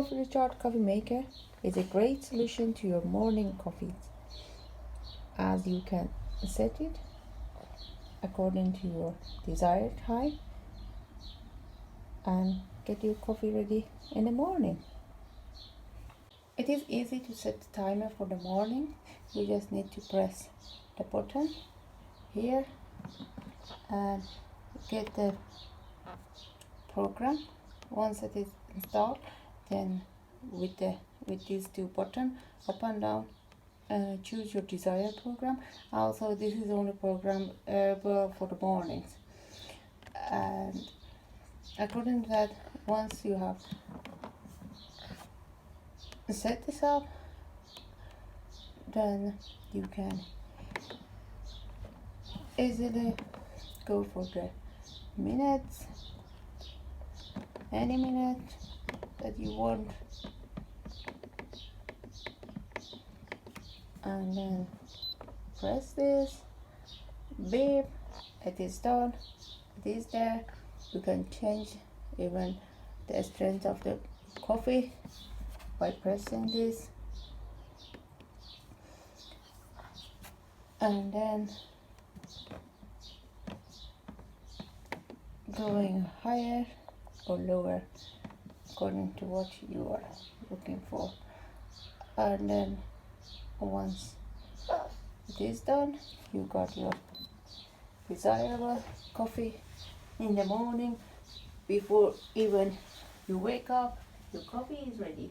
Morphy Recharge Coffee Maker is a great solution to your morning coffees, as you can set it according to your desired time and get your coffee ready in the morning. It is easy to set the timer for the morning. You just need to press the button here and get the program. Once it is installed, then with these two buttons up and down, choose your desired program. Also, this is only program for the mornings, and according to that, once you have set this up, then you can easily go for the minutes, any minute that you want, and then press this, beep, it is done, it is there. You can change even the strength of the coffee by pressing this, and then going higher or lower according to what you are looking for. And then once it is done, you got your desirable coffee in the morning. Before even you wake up, your coffee is ready.